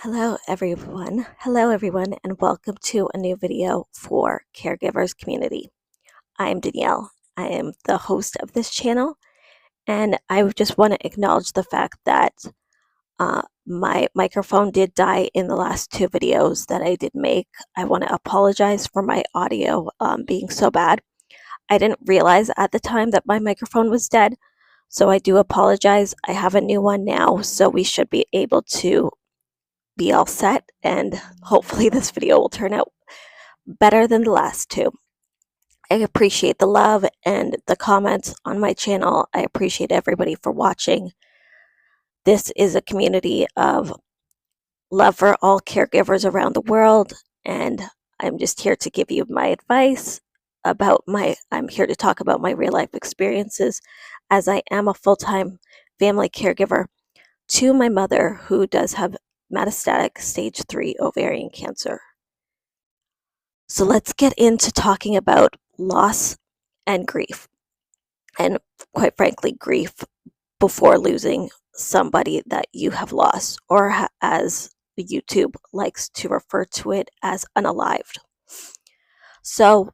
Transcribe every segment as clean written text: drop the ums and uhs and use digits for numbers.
Hello everyone, and welcome to a new video for Caregivers community. I'm Danielle. I am the host of this channel, and I just want to acknowledge the fact that my microphone did die in the last two videos that I did make. I want to apologize for my audio being so bad. I didn't realize at the time that my microphone was dead, so I do apologize. I have a new one now, so we should be able to be all set, and hopefully this video will turn out better than the last two. I appreciate the love and the comments on my channel. I appreciate everybody for watching. This is a community of love for all caregivers around the world, and I'm just here to give you my advice I'm here to talk about my real life experiences, as I am a full-time family caregiver to my mother, who does have metastatic stage 3 ovarian cancer. So let's get into talking about loss and grief, and quite frankly, grief before losing somebody that you have lost, or as YouTube likes to refer to it, as unalived. So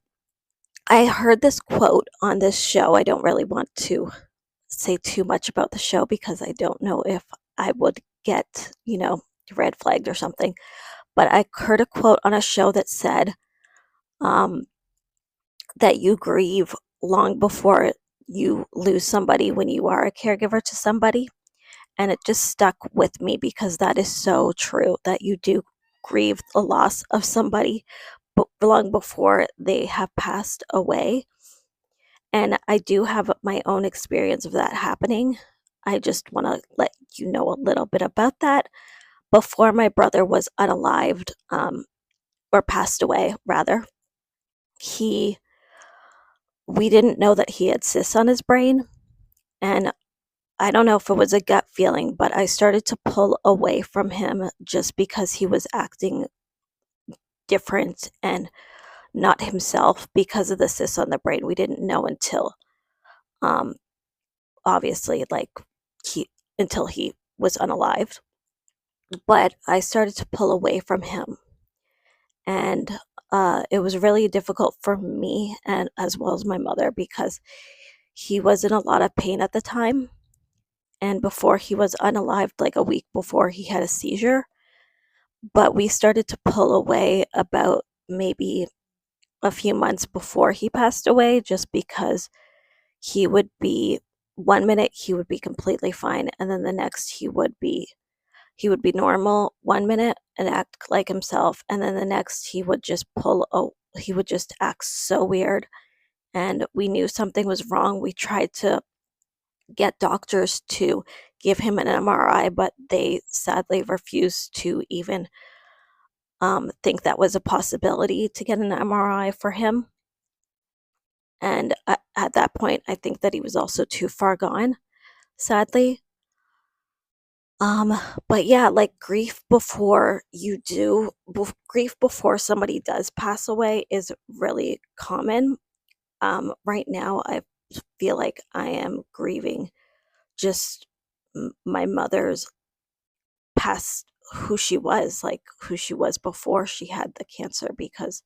I heard this quote on this show. I don't really want to say too much about the show because I don't know if I would get, red flagged or something. But I heard a quote on a show that said that you grieve long before you lose somebody when you are a caregiver to somebody. And it just stuck with me because that is so true, that you do grieve the loss of somebody long before they have passed away. And I do have my own experience of that happening. I just want to let you know a little bit about that. Before my brother was unalived, or passed away, rather, we didn't know that he had cysts on his brain. And I don't know if it was a gut feeling, but I started to pull away from him just because he was acting different and not himself because of the cysts on the brain. We didn't know until, obviously, until he was unalived. But I started to pull away from him, and it was really difficult for me, and as well as my mother, because he was in a lot of pain at the time. And before he was unalived, like a week before, he had a seizure. But we started to pull away about maybe a few months before he passed away, just because he would be, one minute he would be completely fine, and then the next he would be normal one minute and act like himself, and then the next he would just act so weird, and we knew something was wrong. We tried to get doctors to give him an MRI, but they sadly refused to even think that was a possibility to get an MRI for him. And at that point, I think that he was also too far gone, sadly. But yeah, like grief before somebody does pass away is really common. Right now, I feel like I am grieving just my mother's past, who she was before she had the cancer, because,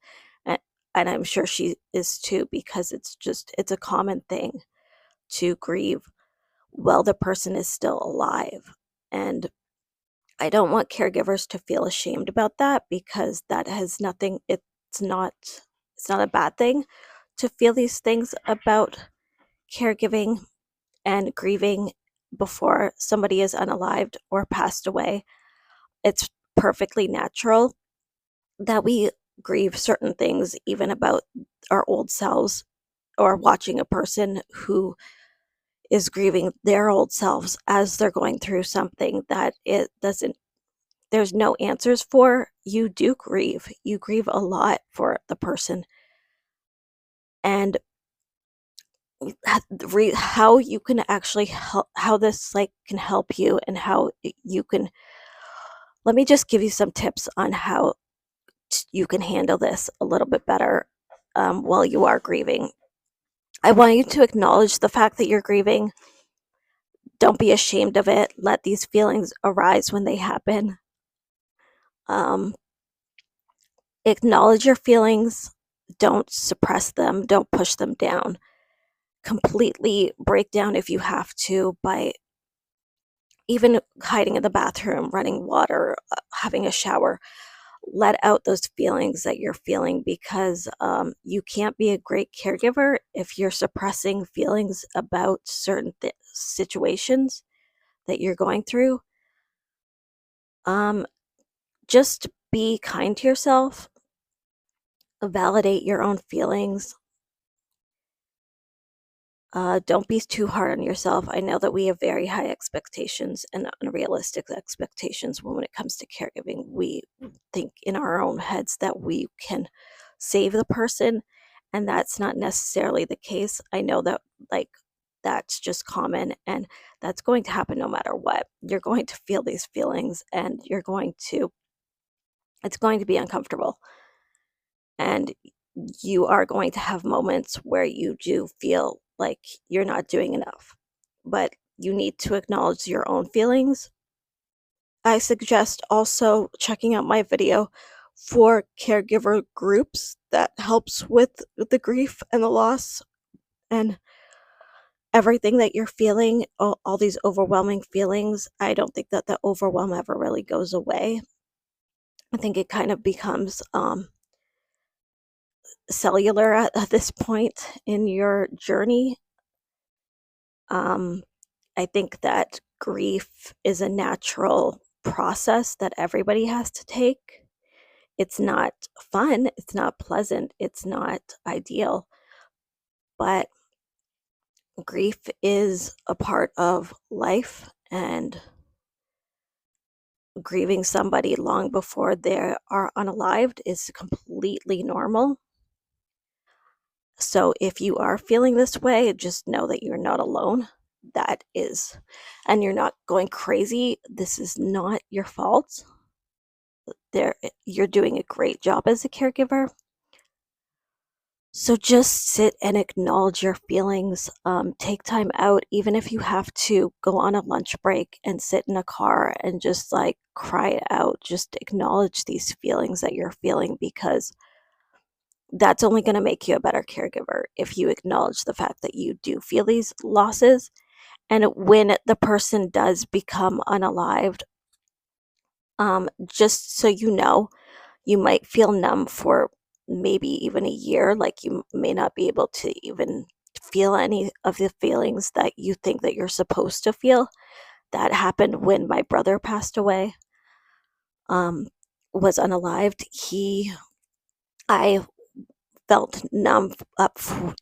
and I'm sure she is too, because it's a common thing to grieve while the person is still alive. And I don't want caregivers to feel ashamed about that, because that has nothing, it's not a bad thing to feel these things about caregiving and grieving before somebody is unalived or passed away. It's perfectly natural that we grieve certain things, even about our old selves, or watching a person who is grieving their old selves as they're going through something that there's no answers for. You do grieve. You grieve a lot for the person. And how you can actually help, how this can help you, and how you can, let me just give you some tips on how you can handle this a little bit better while you are grieving. I want you to acknowledge the fact that you're grieving. Don't be ashamed of it. Let these feelings arise when they happen. Um, acknowledge your feelings. Don't suppress them. Don't push them down. Completely break down if you have to by even hiding in the bathroom, running water, having a shower. Let out those feelings that you're feeling, because you can't be a great caregiver if you're suppressing feelings about certain situations that you're going through. Um, just be kind to yourself, validate your own feelings. Don't be too hard on yourself. I know that we have very high expectations and unrealistic expectations when it comes to caregiving. We think in our own heads that we can save the person, and that's not necessarily the case. I know that, like, that's just common, and that's going to happen no matter what. You're going to feel these feelings, and it's going to be uncomfortable. And you are going to have moments where you do feel like you're not doing enough, but you need to acknowledge your own feelings. I suggest also checking out my video for caregiver groups that helps with the grief and the loss and everything that you're feeling, all these overwhelming feelings. I don't think that the overwhelm ever really goes away. I think it kind of becomes cellular at this point in your journey. I think that grief is a natural process that everybody has to take. It's not fun, it's not pleasant, it's not ideal, but grief is a part of life, and grieving somebody long before they are unalived is completely normal. So if you are feeling this way, just know that you're not alone. That is, and you're not going crazy. This is not your fault. You're doing a great job as a caregiver. So just sit and acknowledge your feelings. Take time out, even if you have to go on a lunch break and sit in a car and just like cry it out. Just acknowledge these feelings that you're feeling, because that's only going to make you a better caregiver if you acknowledge the fact that you do feel these losses. And when the person does become unalived, just so you know, you might feel numb for maybe even a year. Like, you may not be able to even feel any of the feelings that you think that you're supposed to feel. That happened when my brother passed away, was unalived. I felt numb up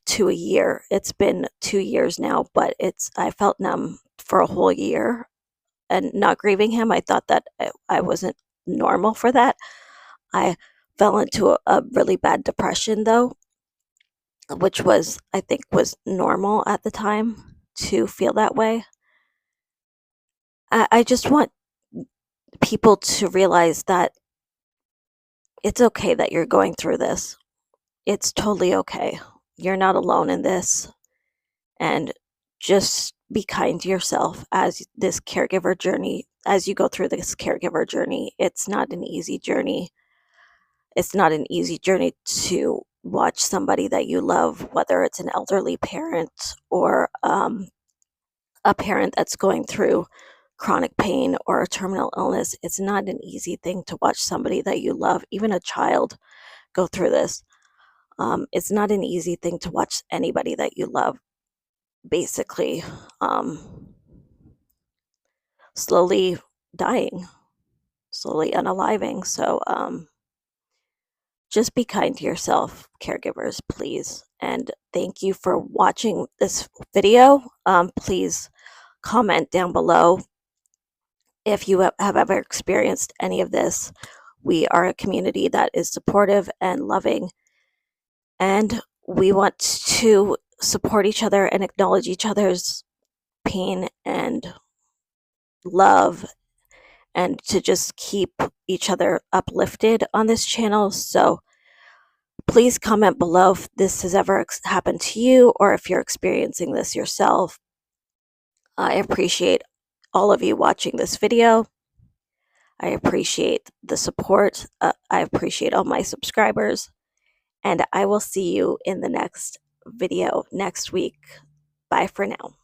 to a year. It's been 2 years now, but I felt numb for a whole year. And not grieving him, I thought that I wasn't normal for that. I fell into a really bad depression, though, which I think was normal at the time to feel that way. I just want people to realize that it's okay that you're going through this. It's totally okay. You're not alone in this. And just be kind to yourself as you go through this caregiver journey. It's not an easy journey. It's not an easy journey to watch somebody that you love, whether it's an elderly parent or a parent that's going through chronic pain or a terminal illness. It's not an easy thing to watch somebody that you love, even a child, go through this. It's not an easy thing to watch anybody that you love basically slowly dying, slowly unaliving. So just be kind to yourself, caregivers, please. And thank you for watching this video. Please comment down below if you have ever experienced any of this. We are a community that is supportive and loving, and we want to support each other and acknowledge each other's pain and love, and to just keep each other uplifted on this channel. So please comment below if this has ever happened to you, or if you're experiencing this yourself. I appreciate all of you watching this video. I appreciate the support. I appreciate all my subscribers. And I will see you in the next video next week. Bye for now.